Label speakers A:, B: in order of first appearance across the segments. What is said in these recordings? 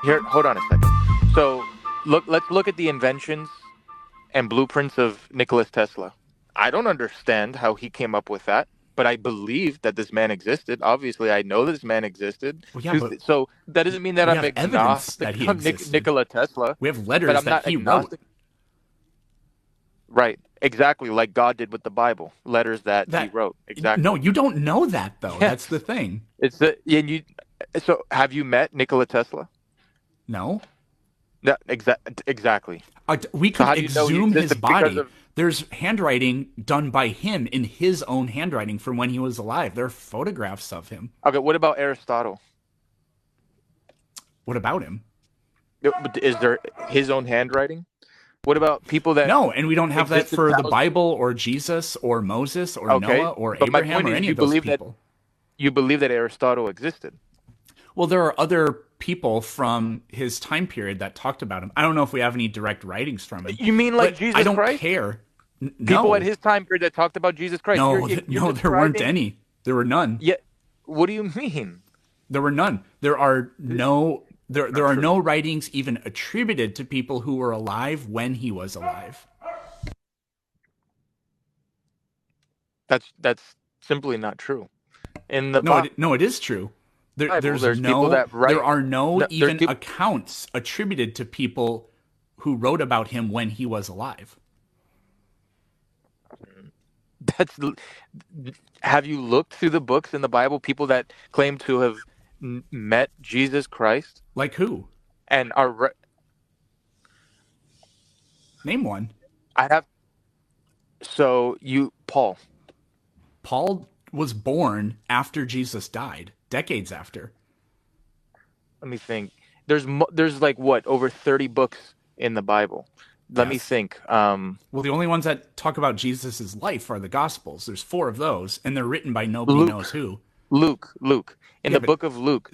A: Here, hold on a second. So, let's look at the inventions and blueprints of Nicholas Tesla. I don't understand how he came up with that, but I believe that this man existed. Obviously, I know this man existed.
B: Well, yeah, but
A: So that doesn't mean that
B: we
A: I'm
B: have evidence that
A: agnostic
B: he
A: on
B: existed.
A: Nikola Tesla,
B: We have
A: but
B: letters
A: I'm
B: that
A: not
B: he wrote.
A: agnostic. Right. Exactly. Like God did with the Bible, letters that he
B: That
A: wrote.
B: no,
A: Exactly.
B: you don't know that though. That's the
A: Yes.
B: thing.
A: It's the and you. So have you met Nikola Tesla?
B: No,
A: No, exactly.
B: we
A: So
B: could
A: how do you know he
B: exhume his
A: existed? Because
B: body.
A: of
B: There's handwriting done by him in his own handwriting from when he was alive. There are photographs of him.
A: okay. What about Aristotle?
B: What about him?
A: Is there his own handwriting? What about people that
B: No, and we don't have that
A: existed
B: for the
A: thousands?
B: Bible or Jesus or Moses or
A: Okay,
B: Noah or
A: but my
B: Abraham
A: point
B: or
A: is,
B: any of those people.
A: you believe that Aristotle existed.
B: Well, there are other people from his time period that talked about him. I don't know if we have any direct writings from him,
A: You mean like
B: but I
A: Jesus
B: don't
A: Christ?
B: care.
A: People at
B: No,
A: his time period that talked about Jesus Christ.
B: no,
A: You're
B: no, there weren't
A: describing.
B: any. There were none.
A: Yeah. What do you mean?
B: There were none. There are
A: This is
B: no there
A: not
B: are
A: true.
B: no writings even attributed to people who were alive when he was alive.
A: That's simply not true. In the
B: No, it is true.
A: Bible, there's people that
B: There
A: write.
B: are no
A: No, there's
B: even
A: people.
B: accounts attributed to people who wrote about him when he was alive.
A: That's. Have you looked through the books in the Bible? People that claim to have met Jesus Christ
B: Like who?
A: and are.
B: Name one.
A: I have. So you, Paul.
B: Paul was born after Jesus died, decades after.
A: Let me think. There's like what, over 30 books in the Bible. Let me
B: Yes.
A: think.
B: Well, the only ones that talk about Jesus' life are the Gospels. There's four of those, and they're written by nobody knows
A: Luke,
B: who.
A: Luke. In
B: Yeah,
A: the
B: but
A: book of Luke.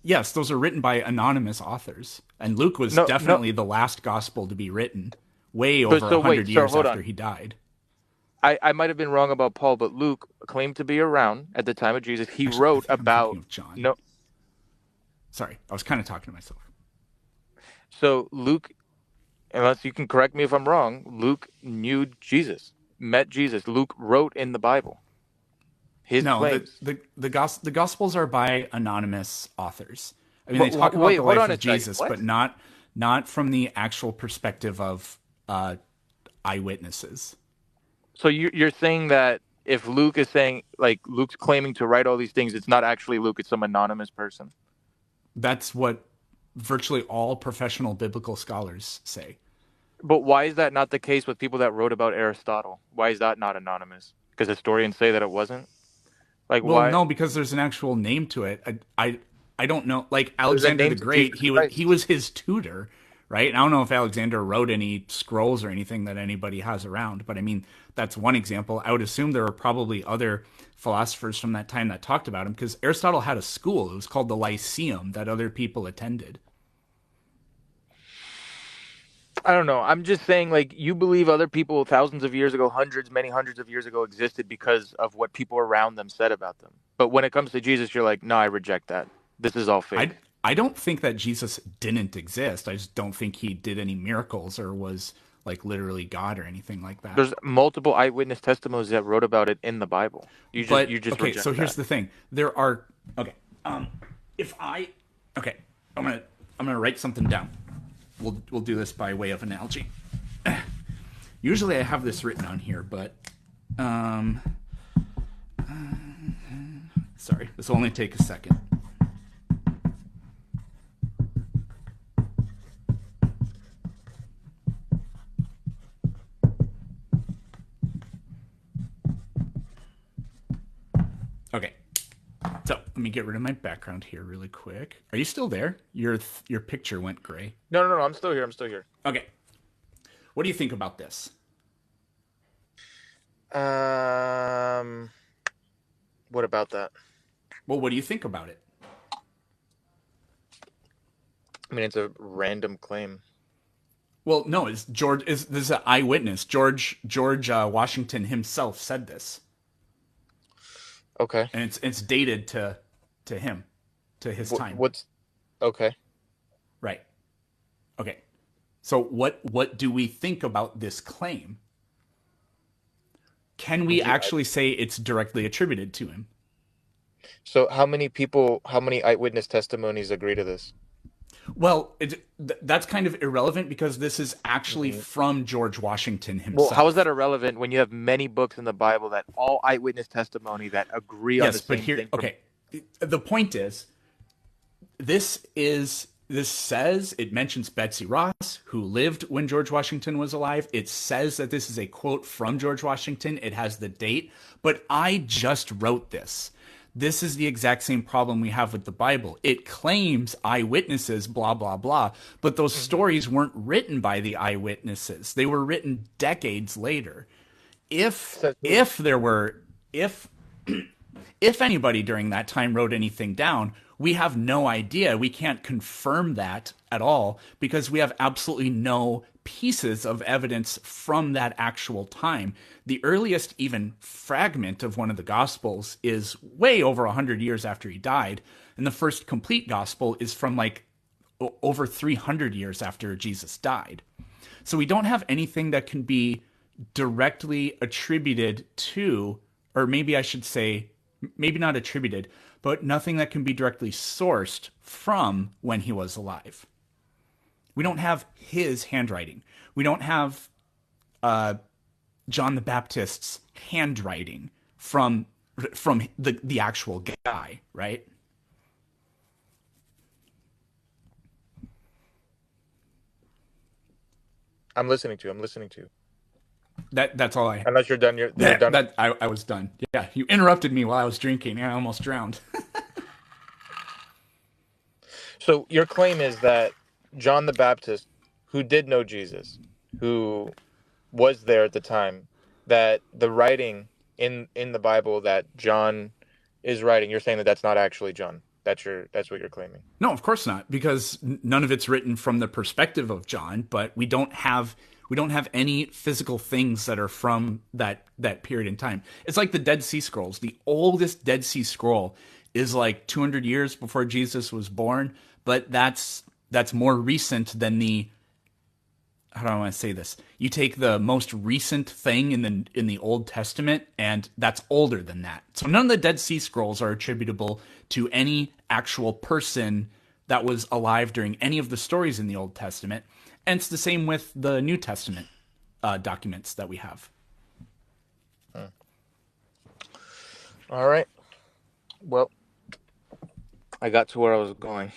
B: yes, those are written by anonymous authors. And Luke was
A: No, no.
B: definitely the last gospel to be written, way
A: But
B: over a
A: so wait.
B: hundred
A: So
B: years
A: hold
B: after
A: on.
B: he died.
A: I might have been wrong about Paul, but Luke claimed to be around at the time of Jesus. He
B: Actually, I
A: wrote
B: think I'm thinking
A: about
B: of John.
A: no.
B: Sorry, I was kind of talking to myself.
A: So Luke, unless you can correct me if I'm wrong, Luke knew Jesus, met Jesus. Luke wrote in the Bible his
B: No,
A: claims.
B: the Gospels are by anonymous authors. I mean, they
A: But
B: talk about
A: wait,
B: the
A: hold
B: life
A: on
B: of
A: a second.
B: Jesus,
A: What?
B: but not from the actual perspective of eyewitnesses.
A: So you're saying that if Luke is saying, like, Luke's claiming to write all these things, it's not actually Luke, it's some anonymous person.
B: That's what virtually all professional biblical scholars say.
A: But why is that not the case with people that wrote about Aristotle? Why is that not anonymous? Because historians say that it wasn't? Like,
B: Well,
A: why?
B: no, because there's an actual name to it. I don't know. Like
A: There's a
B: Alexander the
A: name to
B: Great,
A: Jesus
B: he
A: Christ.
B: was his tutor, right? And I don't know if Alexander wrote any scrolls or anything that anybody has around, but I mean that's one example. I would assume there are probably other philosophers from that time that talked about him because Aristotle had a school. It was called the Lyceum that other people attended.
A: I don't know. I'm just saying, like, you believe other people thousands of years ago, many hundreds of years ago existed because of what people around them said about them. But when it comes to Jesus, you're like, no, I reject that. This is all
B: I
A: fake.
B: I don't think that Jesus didn't exist. I just don't think he did any miracles or was like literally God or anything like that.
A: There's multiple eyewitness testimonies that wrote about it in the Bible. You
B: But
A: just
B: okay, so
A: reject
B: here's
A: that.
B: the thing. There are okay. If I okay, I'm gonna write something down. We'll do this by way of analogy. Usually I have this written on here, but um, sorry, this will only take a second. Okay, so let me get rid of my background here really quick. Are you still there? Your picture went gray.
A: No. I'm still here. I'm still here.
B: Okay, what do you think about this?
A: Um, what about that?
B: Well, what do you think about it?
A: I mean, it's a random claim.
B: Well, no, it's George. Is this is an eyewitness? George Washington himself said this,
A: Okay.
B: and it's dated to him, to his time.
A: What's okay?
B: Right. Okay. So what do we think about this claim? Can we
A: Do you,
B: actually say it's directly attributed to him?
A: so how many people, how many eyewitness testimonies agree to this?
B: Well, that's kind of irrelevant because this is actually
A: Mhm.
B: from George Washington
A: Well, how is that
B: himself.
A: irrelevant when you have many books in the Bible that all eyewitness testimony that agree on the
B: Yes, but
A: same
B: here,
A: thing from?
B: okay. The point is, this says it mentions Betsy Ross, who lived when George Washington was alive. It says that this is a quote from George Washington. It has the date, but I just wrote this. This is the exact same problem we have with the Bible. It claims eyewitnesses, blah, blah, blah, but those
A: Mhm.
B: stories weren't written by the eyewitnesses. They were written decades later. If
A: Says who?
B: if there were if anybody during that time wrote anything down, we have no idea. We can't confirm that at all because we have absolutely no pieces of evidence from that actual time. The earliest even fragment of one of the gospels is way over 100 years after he died, and the first complete gospel is from like over 300 years after Jesus died. So we don't have anything that can be directly attributed to, or maybe I should say, maybe not attributed, but nothing that can be directly sourced from when he was alive. We don't have his handwriting. We don't have John the Baptist's handwriting from the actual guy, right?
A: I'm listening to you. I'm listening to you.
B: That's all I.
A: Unless you're done, you're
B: That,
A: done.
B: that I was done. Yeah, you interrupted me while I was drinking. I almost drowned.
A: So your claim is that John the Baptist, who did know Jesus, who was there at the time, that the writing in the Bible that John is writing, you're saying that that's not actually John. That's what you're claiming.
B: No, of course not, because none of it's written from the perspective of John. But we don't have any physical things that are from that period in time. It's like the Dead Sea Scrolls. The oldest Dead Sea Scroll is like 200 years before Jesus was born, but that's more recent than the, how do I want to say this? You take the most recent thing in the Old Testament, and that's older than that. So none of the Dead Sea Scrolls are attributable to any actual person that was alive during any of the stories in the Old Testament. And it's the same with the New Testament documents that we have.
A: All right. Well, I got to where I was going.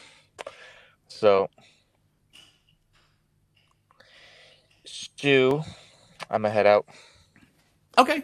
A: So, Stu, I'm gonna head out.
B: Okay.